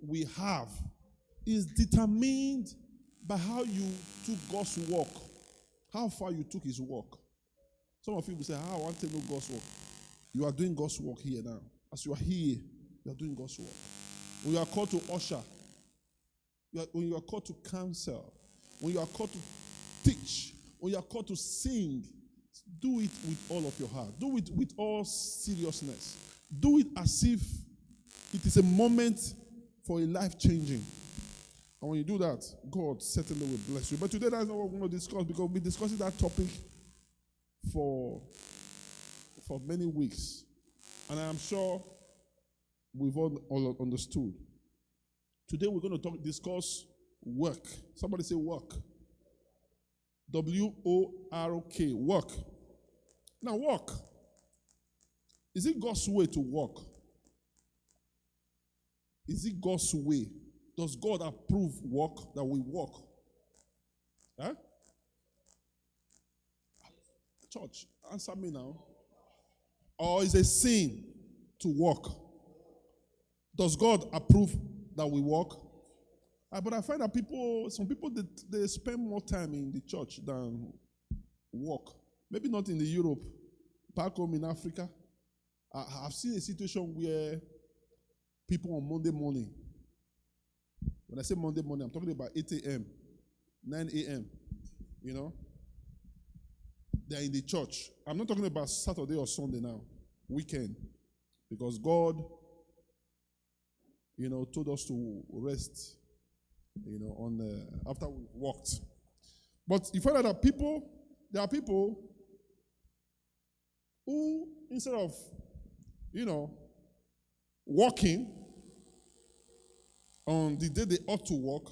we have is determined by how you took God's work, how far you took his work. Some of you will say, I want to know God's work. You are doing God's work here now. As you are here, you are doing God's work. When you are called to usher, when you are called to counsel, when you are called to teach, when you are called to sing, do it with all of your heart. Do it with all seriousness. Do it as if it is a moment for a life changing. And when you do that, God certainly will bless you. But today that's not what we're going to discuss, because we'll be discussing that topic for many weeks. And I am sure we've all understood. Today we're going to discuss work. Somebody say work. W-O-R-K, work. Now work. Is it God's way to work? Is it God's way? Does God approve work, that we work? Huh? Church, answer me now. Or is it a sin to work? Does God approve that we work? But I find that some people, they spend more time in the church than work. Maybe not in the Europe, back home in Africa. I've seen a situation where people on Monday morning, when I say Monday morning, I'm talking about 8 a.m., 9 a.m., they're in the church. I'm not talking about Saturday or Sunday now, weekend, because God, told us to rest, after we walked. But you find out that there are people who, instead of, walking on the day they ought to walk,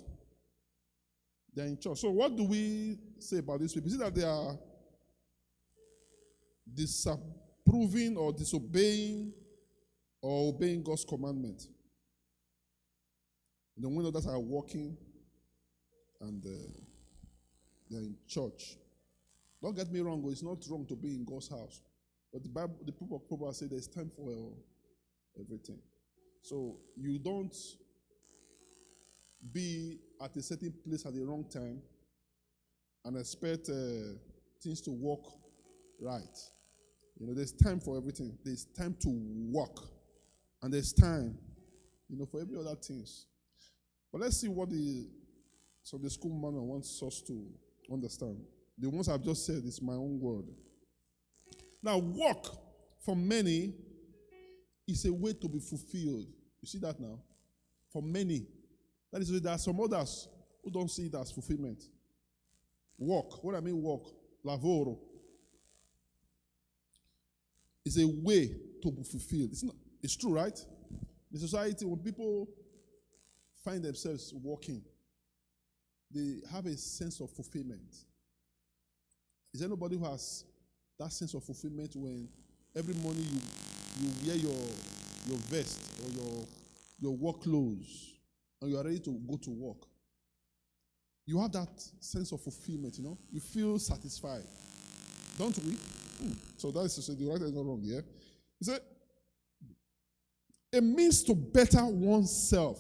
they're in church. So what do we say about these people? Is it that they are disapproving or disobeying or obeying God's commandment? The one others are walking and they're in church. Don't get me wrong, it's not wrong to be in God's house. But the book of Proverbs says there's time for everything. So you don't be at a certain place at the wrong time and expect things to work right. There's time for everything. There's time to work. And there's time, for every other things. But let's see what the school manual wants us to understand. The ones I've just said is my own word. Now, work for many is a way to be fulfilled. You see that now? For many. That is why there are some others who don't see it as fulfillment. Work. What I mean work? Lavoro. It's a way to be fulfilled. It's true, right? In society, when people find themselves working, they have a sense of fulfillment. Is there anybody who has that sense of fulfillment when every morning you wear your vest or your work clothes and you are ready to go to work? You have that sense of fulfillment, You feel satisfied. Don't we? So that is to say the right is not wrong, yeah? He said, a means to better oneself.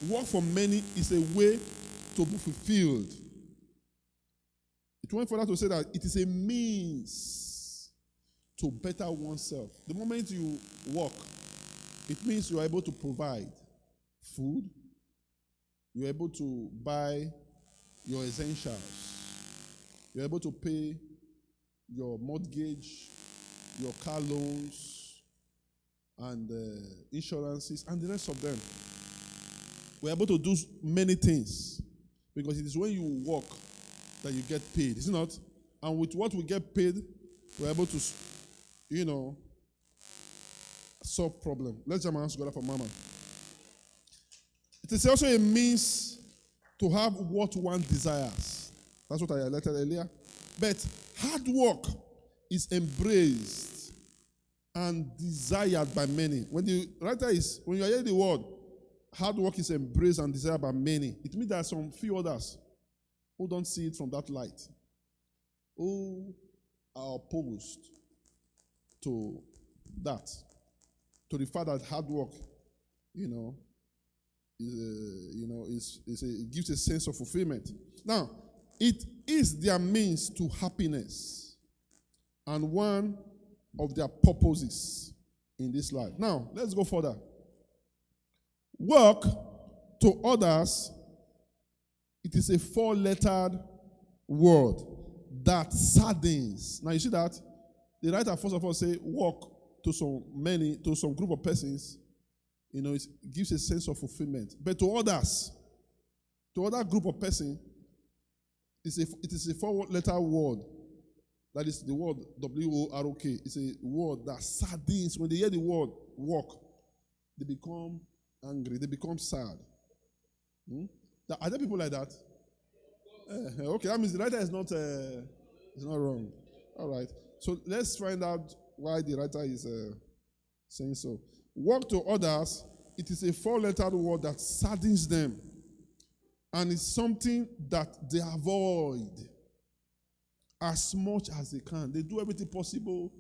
Work for many is a way to be fulfilled. It went further to say that it is a means to better oneself. The moment you work, it means you are able to provide food. You are able to buy your essentials. You are able to pay your mortgage, your car loans, and insurances, and the rest of them. We're able to do many things because it is when you work that you get paid, is it not? And with what we get paid, we're able to, solve problems. Let's jam our hands together for Mama. It is also a means to have what one desires. That's what I highlighted earlier. But hard work is embraced and desired by many. When you hear the word, hard work is embraced and desired by many, it means there are some few others who don't see it from that light, who are opposed to that, to the fact that hard work, it gives a sense of fulfillment. Now, it is their means to happiness and one of their purposes in this life. Now, let's go further. Work to others, it is a four-lettered word that saddens. Now, you see that? The writer, first of all, say work to some group of persons, it gives a sense of fulfillment. But to others, to other group of persons, it is a four-letter word. That is the word W-O-R-O-K. It's a word that saddens. When they hear the word work, they become angry. They become sad. Are there people like that? Okay, that means the writer is not wrong. All right. So let's find out why the writer is saying so. Work to others, it is a four-lettered word that saddens them. And it's something that they avoid as much as they can. They do everything possible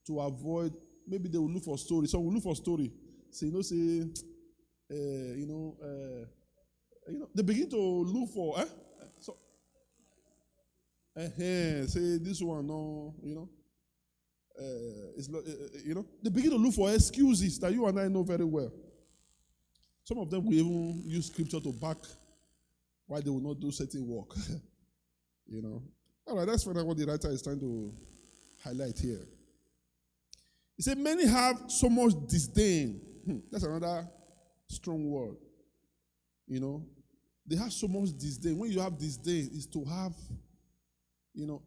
to avoid. Maybe they will look for story. Some will look for story. Say, they begin to look for, say this one, no, it's not, they begin to look for excuses that you and I know very well. Some of them will even use scripture to back why they will not do certain work. All right, let's find out what the writer is trying to highlight here. He said, many have so much disdain. That's another strong word. They have so much disdain. When you have disdain, is to have,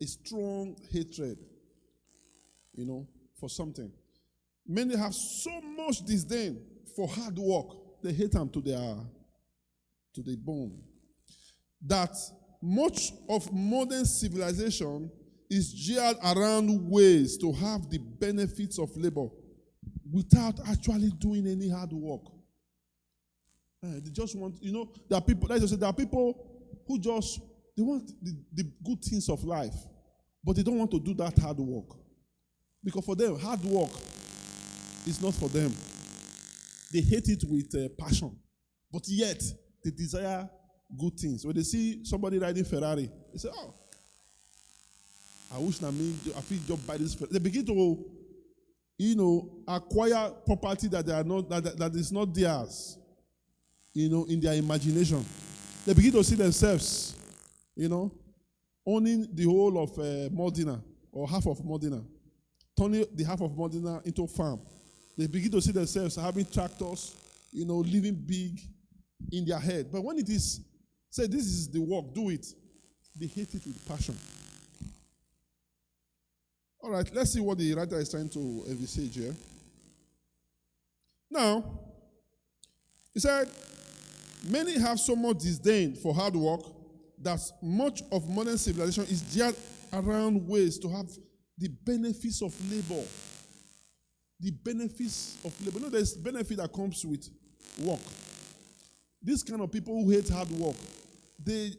a strong hatred, for something. Many have so much disdain for hard work. They hate them to the bone. That much of modern civilization is geared around ways to have the benefits of labor without actually doing any hard work. They just want, there are people, like I said, there are people who just, they want the good things of life, but they don't want to do that hard work. Because for them, hard work is not for them. They hate it with passion, but yet they desire good things. When they see somebody riding Ferrari, they say, oh, I wish I feel just buy this. They begin to, acquire property that they are not, that is not theirs, in their imagination. They begin to see themselves, owning the whole of Modena or half of Modena, turning the half of Modena into farm. They begin to see themselves having tractors, living big in their head. But when it is say this is the work, do it, they hate it with passion. All right, let's see what the writer is trying to envisage here. Now, he said, many have so much disdain for hard work that much of modern civilization is geared around ways to have the benefits of labor. The benefits of labor. There's benefit that comes with work. These kind of people who hate hard work, they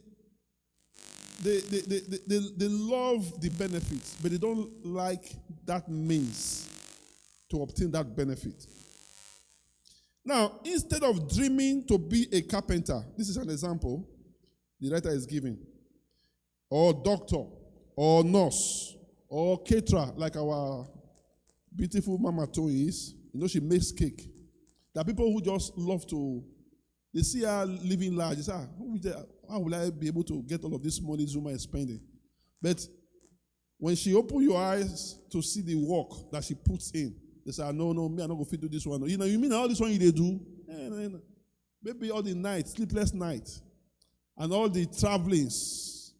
love the benefits, but they don't like that means to obtain that benefit. Now, instead of dreaming to be a carpenter, this is an example the writer is giving, or doctor, or nurse, or caterer, like our beautiful Mama Toe is. She makes cake. There are people who just love to, they see her living large. They say, how will I be able to get all of this money Zuma is spending? But when she opens your eyes to see the work that she puts in, they say, no, me, I'm not going to do this one. You mean all this one they do? Maybe all the night, sleepless night, and all the travelings,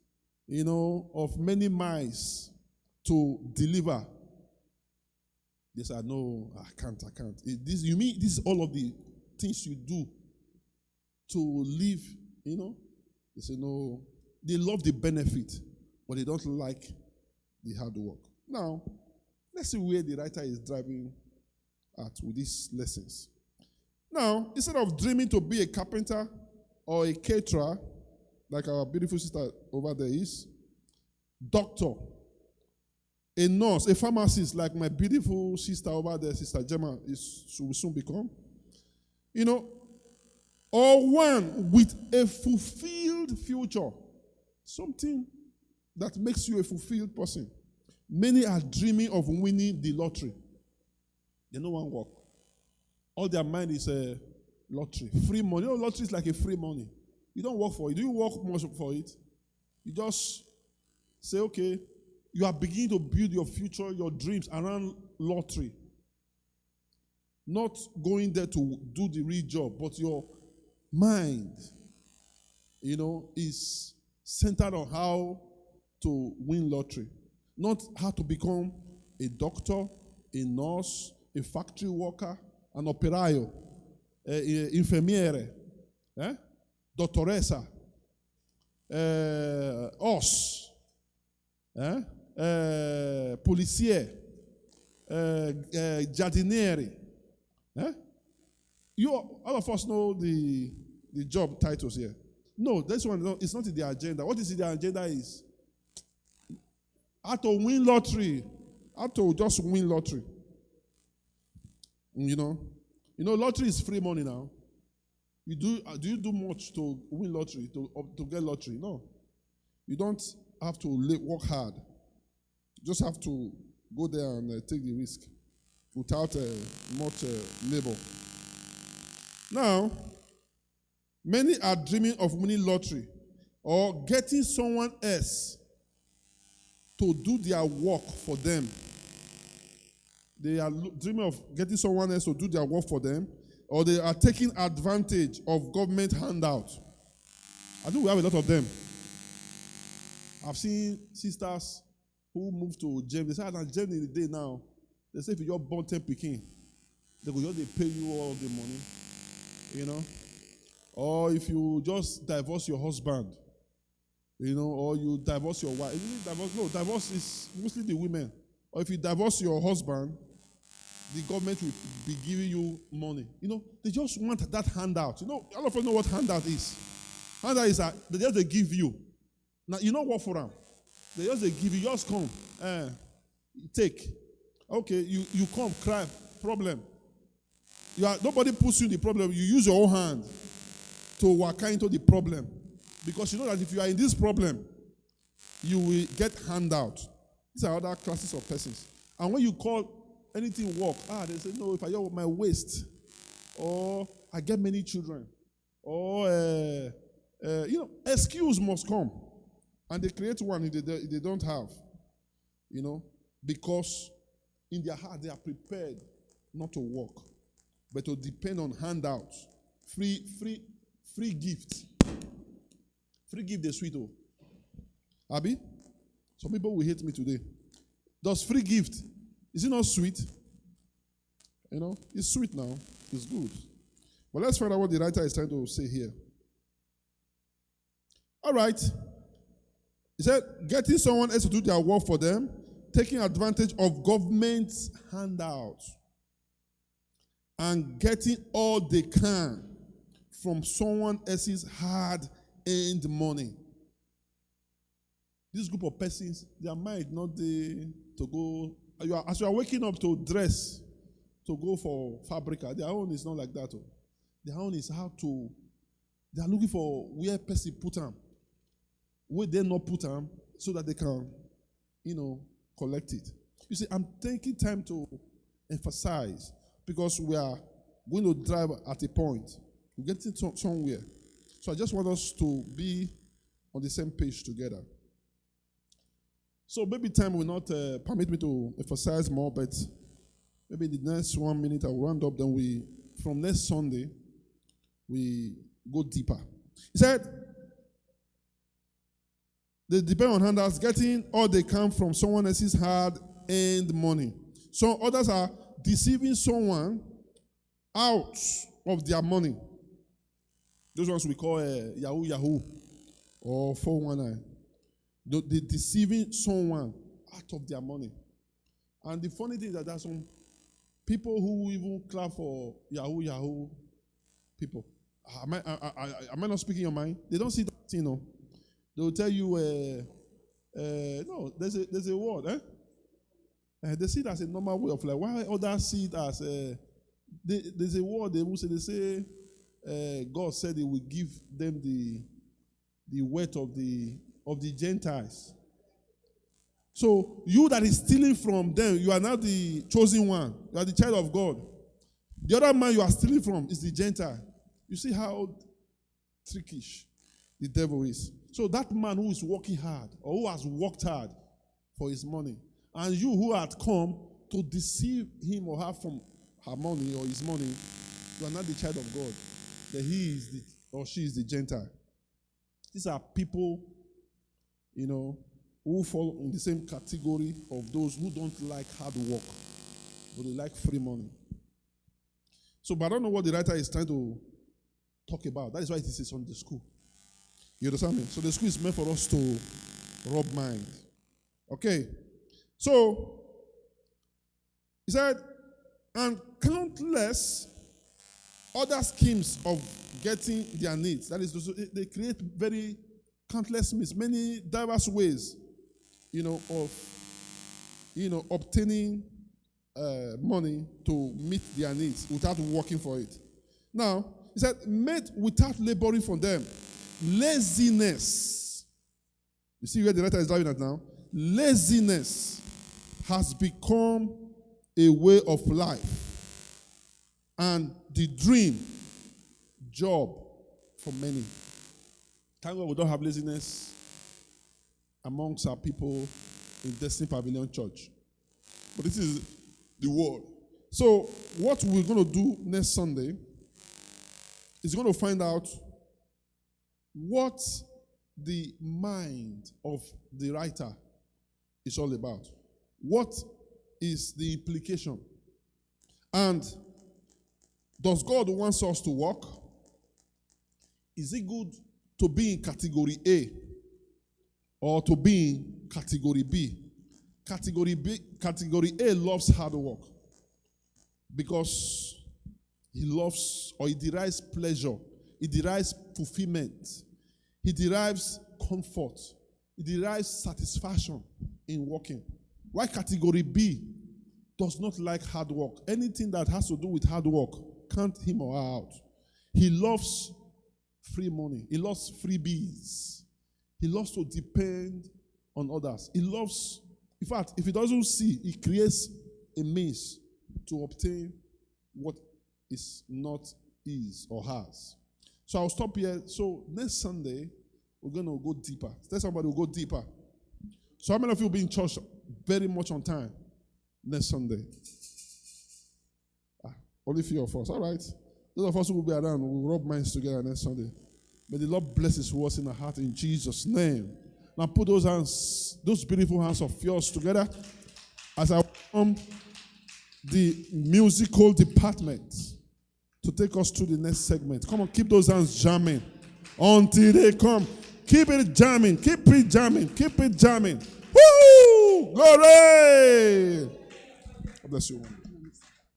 of many miles to deliver. They say, no, I can't. You mean this is all of the things you do to live, They say, no. They love the benefit, but they don't like the hard work. Now, let's see where the writer is driving at with these lessons. Now, instead of dreaming to be a carpenter or a caterer, like our beautiful sister over there is, doctor, a nurse, a pharmacist, like my beautiful sister over there, Sister Gemma, will soon become. or one with a fulfilled future. Something that makes you a fulfilled person. Many are dreaming of winning the lottery. They no one work. All their mind is a lottery. Free money. You know, lottery is like a free money. You don't work for it. Do you work much for it? You just say, okay, you are beginning to build your future, your dreams around lottery. Not going there to do the real job, but your mind, is centered on how to win lottery. Not how to become a doctor, a nurse, a factory worker, an operaio, infermiere, dottoressa, os, policier, giardinieri. All of us know the job titles here. No, this one is not in the agenda. What is in the agenda is how to win lottery. How to just win lottery. Lottery is free money now. Do you do much to win lottery, to get lottery? No. You don't have to work hard. You just have to go there and take the risk without much labor. Now, many are dreaming of winning lottery or getting someone else to do their work for them. They are dreaming of getting someone else to do their work for them, or they are taking advantage of government handouts. I think we have a lot of them. I've seen sisters who moved to Germany. They say, Germany in the day now, they say if you just born 10 pikin, they will just pay you all the money, Or if you just divorce your husband, or you divorce your wife. No, divorce is mostly the women. Or if you divorce your husband, the government will be giving you money. They just want that handout. All of us know what handout is. Handout is that they give you. Now, you don't work for them. They give you, just come. Take. Okay, you come, cry, problem. Nobody puts you in the problem. You use your own hand to work into the problem. Because you know that if you are in this problem, you will get handout. These are other classes of persons. And when you call anything work, they say, no, if I have my waist, or I get many children, or, excuse must come. And they create one they don't have, because in their heart they are prepared not to work, but to depend on handouts, free gifts. Free gift is sweet, oh. Abi? Some people will hate me today. Does free gift, is it not sweet? It's sweet now. It's good. But let's find out what the writer is trying to say here. All right. He said, getting someone else to do their work for them, taking advantage of government handouts, and getting all they can from someone else's hard-earned money. This group of persons, their mind not there to go. As you are waking up to dress, to go for fabrica, their own is not like that. Oh. Their own is they are looking for where person put them, where they not put them, so that they can, collect it. You see, I'm taking time to emphasize because we are going to drive at a point. We're getting somewhere. So I just want us to be on the same page together. So maybe time will not permit me to emphasize more, but maybe the next 1 minute I'll round up. Then from next Sunday, we go deeper. He said, they depend on handouts, getting all they can from someone else's hard-earned money. So others are deceiving someone out of their money. Those ones we call Yahoo or 419. They're deceiving someone out of their money. And the funny thing is that there are some people who even clap for Yahoo people. Am I not speaking your mind? They don't see that, They will tell you, no, there's a word, they see it as a normal way of life. Why others see it as, there's a word they will say, God said He will give them the wealth of the Gentiles. So you that is stealing from them, you are now the chosen one. You are the child of God. The other man you are stealing from is the Gentile. You see how trickish the devil is. So that man who is working hard, or who has worked hard for his money, and you who had come to deceive him or her from her money or his money, you are not the child of God. That he is the, or she is the Gentile. These are people, who fall in the same category of those who don't like hard work, but they like free money. So, but I don't know what the writer is trying to talk about. That is why it is on the school. You understand me? So the school is meant for us to rub minds. Okay. So, he said, and countless other schemes of getting their needs. That is, they create very countless means, many diverse ways, of, obtaining money to meet their needs without working for it. Now, he said, made without laboring for them. Laziness. You see where the writer is driving at now? Laziness has become a way of life and the dream job for many. Thank God we don't have laziness amongst our people in Destiny Pavilion Church. But this is the word. So what we're going to do next Sunday is going to find out what the mind of the writer is all about. What is the implication? And does God want us to walk? Is it good to be in category A or to be in category B? Category A loves hard work because he loves, or he derives pleasure, he derives fulfillment, he derives comfort, he derives satisfaction in working. Why category B does not like hard work? Anything that has to do with hard work, count him or her out. He loves free money. He loves freebies. He loves to depend on others. He loves, in fact, if he doesn't see, he creates a means to obtain what is not his or hers. So I'll stop here. So next Sunday, we're going to go deeper. Tell somebody we'll go deeper. So how many of you will be in church very much on time next Sunday? Only few of us. All right. Those of us who will be around, we'll rub minds together next Sunday. May the Lord bless his words in our heart in Jesus' name. Now put those hands, those beautiful hands of yours together as I welcome the musical department to take us to the next segment. Come on, keep those hands jamming until they come. Keep it jamming, keep it jamming, keep it jamming. Woo! Glory! God bless you.